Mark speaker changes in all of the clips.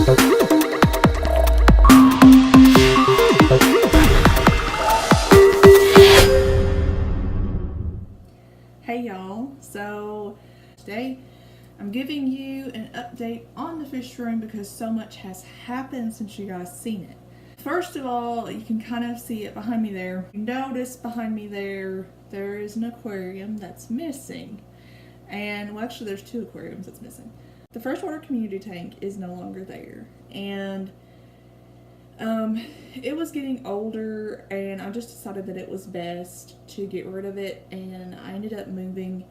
Speaker 1: Hey y'all, so today I'm giving you an update on the fish room because so much has happened since you guys seen it. First of all, you can kind of see it behind me there. You notice behind me there is an aquarium that's missing. And well, actually there's two aquariums that's missing. The freshwater community tank is no longer there, and it was getting older, and I just decided that it was best to get rid of it, and I ended up moving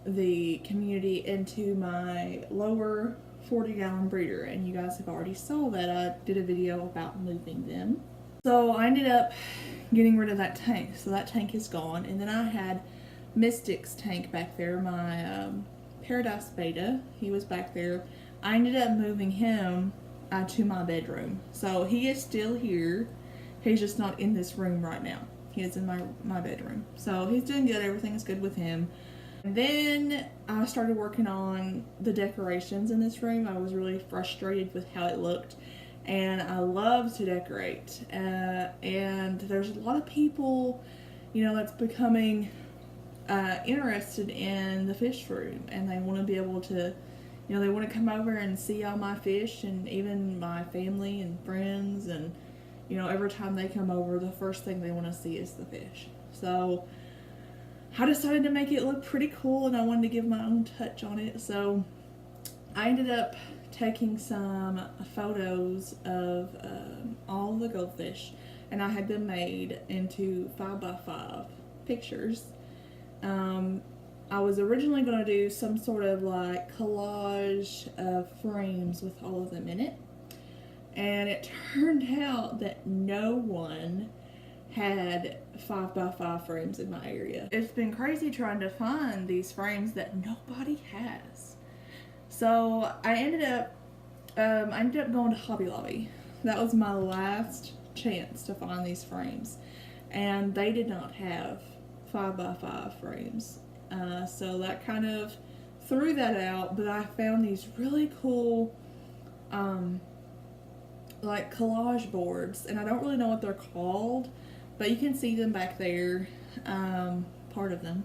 Speaker 1: the community into my lower 40-gallon breeder, and you guys have already saw that I did a video about moving them. So I ended up getting rid of that tank, so that tank is gone, and then I had Mystic's tank back there, my Paradise Betta. He was back there. I ended up moving him to my bedroom. So he is still here. He's just not in this room right now. He is in my bedroom. So he's doing good. Everything is good with him. And then I started working on the decorations in this room. I was really frustrated with how it looked. And I love to decorate. And there's a lot of people, you know, that's becoming interested in the fish room, and they want to be able to, you know, they want to come over and see all my fish, and even my family and friends, and you know, every time they come over, the first thing they want to see is the fish. So I decided to make it look pretty cool, and I wanted to give my own touch on it. So I ended up taking some photos of all the goldfish, and I had them made into 5x5 pictures. I was originally going to do some sort of like collage of frames with all of them in it, and it turned out that no one had 5x5 frames in my area. It's been crazy trying to find these frames that nobody has. So I ended up going to Hobby Lobby. That was my last chance to find these frames, and they did not have 5x5 frames. So that kind of threw that out, but I found these really cool like collage boards, and I don't really know what they're called, but you can see them back there, part of them.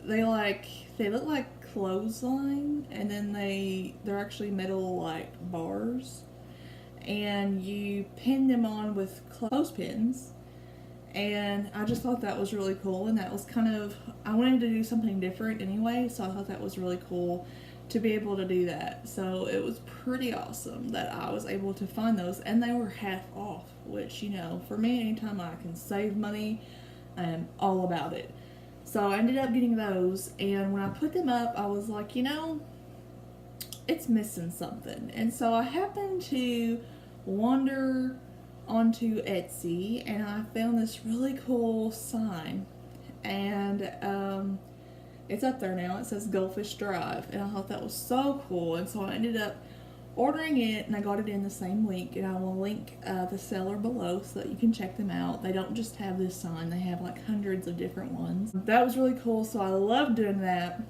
Speaker 1: They look like clothesline, and then they're actually metal like bars, and you pin them on with clothespins. And I just thought that was really cool, and that was kind of, I wanted to do something different anyway, so I thought that was really cool to be able to do that. So it was pretty awesome that I was able to find those, and they were half off, which, you know, for me, anytime I can save money, I am all about it. So I ended up getting those, and when I put them up, I was like, you know, it's missing something. And so I happened to wander onto Etsy, and I found this really cool sign, and it's up there now. It says Goldfish Drive, and I thought that was so cool, and so I ended up ordering it, and I got it in the same week, and I will link the seller below so that you can check them out. They don't just have this sign, they have like hundreds of different ones. That was really cool, so I love doing that.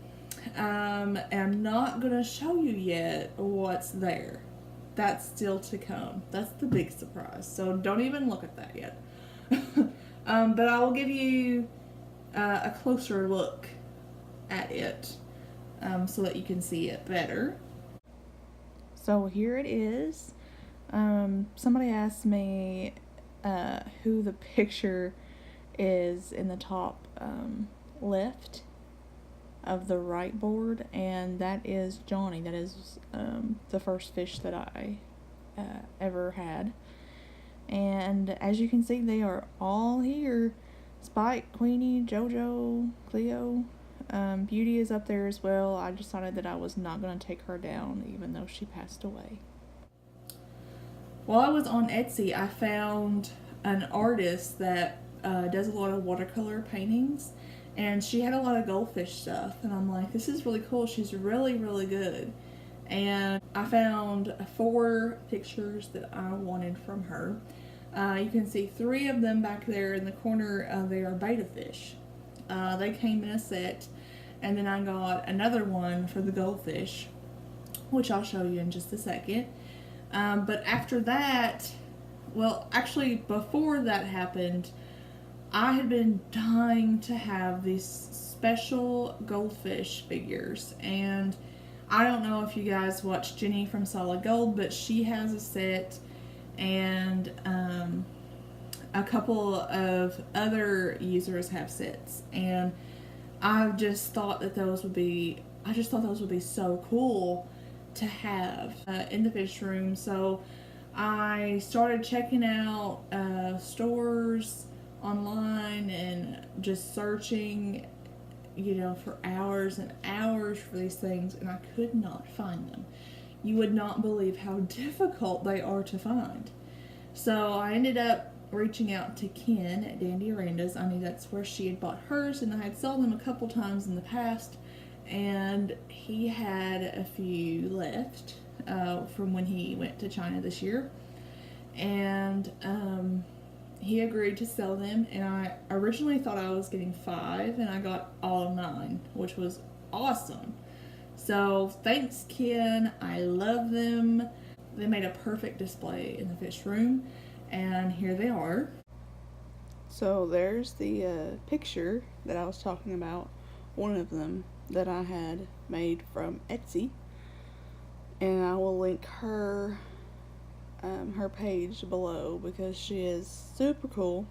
Speaker 1: And I'm not gonna show you yet what's there. That's still to come. That's the big surprise. So don't even look at that yet. But I will give you a closer look at it so that you can see it better. So here it is. Somebody asked me who the picture is in the top left of the right board, and that is Johnny. That is the first fish that I ever had, and as you can see, they are all here. Spike, Queenie, Jojo, Cleo, Beauty is up there as well. I decided that I was not going to take her down even though she passed away. While I was on Etsy, I found an artist that does a lot of watercolor paintings, and she had a lot of goldfish stuff, and I'm like, this is really cool. She's really, really good. And I found 4 pictures that I wanted from her. You can see 3 of them back there in the corner. They are betta fish. They came in a set, and then I got another one for the goldfish. which I'll show you in just a second. But after that, well, actually, before that happened, I had been dying to have these special goldfish figures. And I don't know if you guys watch Jenny from Solid Gold, but she has a set, and a couple of other users have sets. And I just thought that those would be, so cool to have in the fish room. So I started checking out stores online and just searching, for hours and hours for these things, and I could not find them. You would not believe how difficult they are to find. So I ended up reaching out to Ken at Dandy Aranda's. I knew that's where she had bought hers, and I had sold them a couple times in the past, and he had a few left from when he went to China this year. And he agreed to sell them, and I originally thought I was getting 5, and I got all 9, which was awesome. So thanks, Ken. I love them. They made a perfect display in the fish room, and here they are. So there's the picture that I was talking about, one of them that I had made from Etsy, and I will link her page below because she is super cool.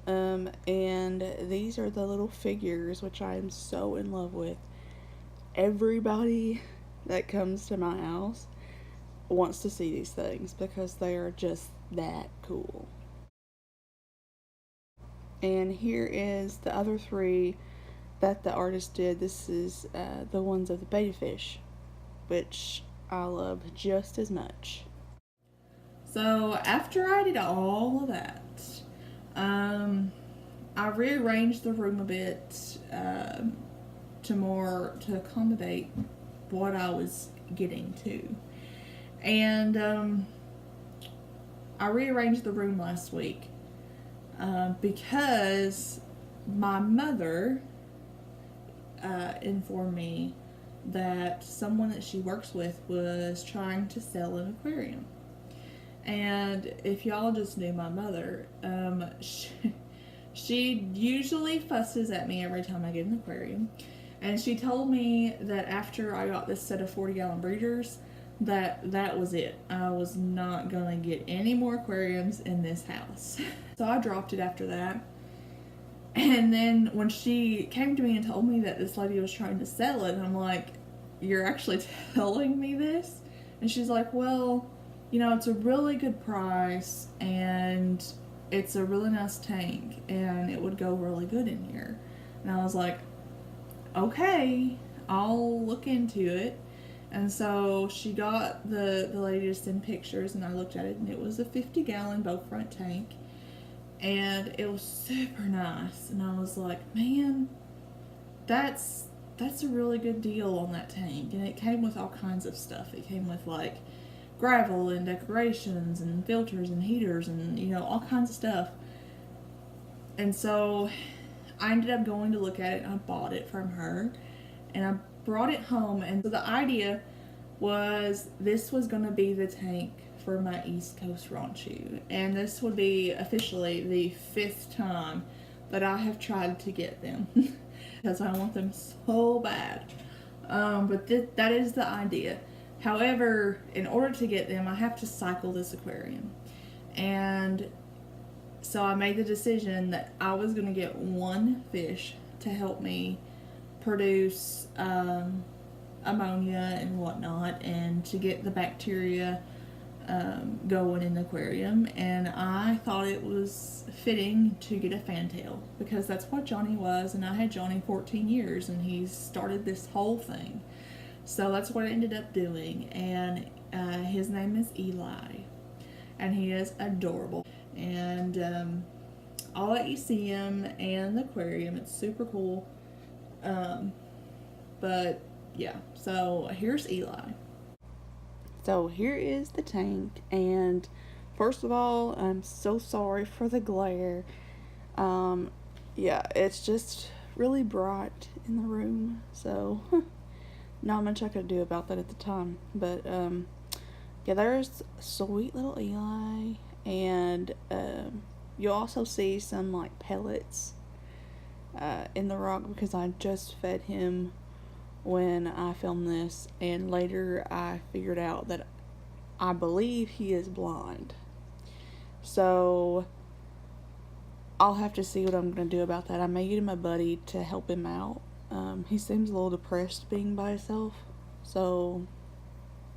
Speaker 1: And these are the little figures, which I am so in love with. Everybody that comes to my house wants to see these things because they are just that cool. And here is the other 3 that the artist did. This is the ones of the betta fish, which I love just as much. So after I did all of that, I rearranged the room a bit to accommodate what I was getting to. And I rearranged the room last week because my mother informed me that someone that she works with was trying to sell an aquarium. And if y'all just knew my mother, she usually fusses at me every time I get an aquarium. And she told me that after I got this set of 40-gallon breeders, that was it. I was not gonna get any more aquariums in this house. So I dropped it after that. And then when she came to me and told me that this lady was trying to sell it, I'm like, "You're actually telling me this?" And she's like, "Well, it's a really good price, and it's a really nice tank, and it would go really good in here." And I was like, "Okay, I'll look into it." And so she got the lady to send pictures, and I looked at it, and it was a 50-gallon boat front tank, and it was super nice. And I was like, "Man, that's a really good deal on that tank." And it came with all kinds of stuff. It came with like gravel and decorations and filters and heaters and all kinds of stuff. And so I ended up going to look at it, and I bought it from her, and I brought it home. And so the idea was this was going to be the tank for my East Coast Ranchu, and this would be officially the 5th time that I have tried to get them because I want them so bad. But that is the idea. However, in order to get them, I have to cycle this aquarium. And so I made the decision that I was going to get one fish to help me produce ammonia and whatnot, and to get the bacteria going in the aquarium. And I thought it was fitting to get a fantail because that's what Johnny was, and I had Johnny 14 years and he started this whole thing. So that's what I ended up doing, and his name is Eli, and he is adorable. And I'll let you see him and the aquarium. It's super cool. But yeah, so here's Eli. So here is the tank, and first of all, I'm so sorry for the glare. Yeah, it's just really bright in the room, so Not much I could do about that at the time, but yeah, there's sweet little Eli, and you'll also see some like pellets in the rock because I just fed him when I filmed this, and later I figured out that I believe he is blind. So I'll have to see what I'm going to do about that. I may get him a buddy to help him out. He seems a little depressed being by himself, so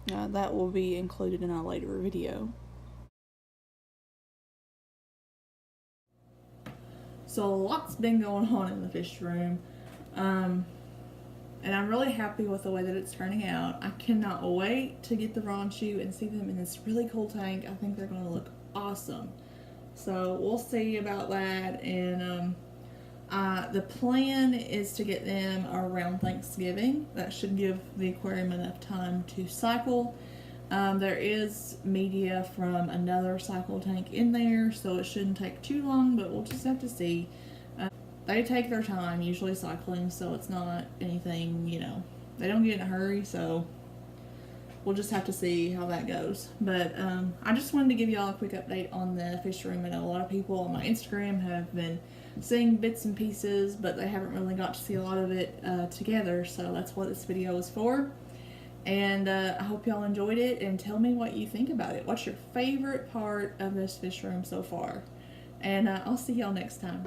Speaker 1: that will be included in a later video. So a lot's been going on in the fish room, and I'm really happy with the way that it's turning out. I cannot wait to get the Ranchu and see them in this really cool tank. I think they're going to look awesome. So we'll see about that, and the plan is to get them around Thanksgiving. That should give the aquarium enough time to cycle. There is media from another cycle tank in there, so it shouldn't take too long, but we'll just have to see. They take their time, usually cycling, so it's not anything, they don't get in a hurry, so we'll just have to see how that goes. But I just wanted to give y'all a quick update on the fish room. I know a lot of people on my Instagram have been seeing bits and pieces, but they haven't really got to see a lot of it together, so that's what this video is for. And I hope y'all enjoyed it, and tell me what you think about it. What's your favorite part of this fish room so far? And I'll see y'all next time.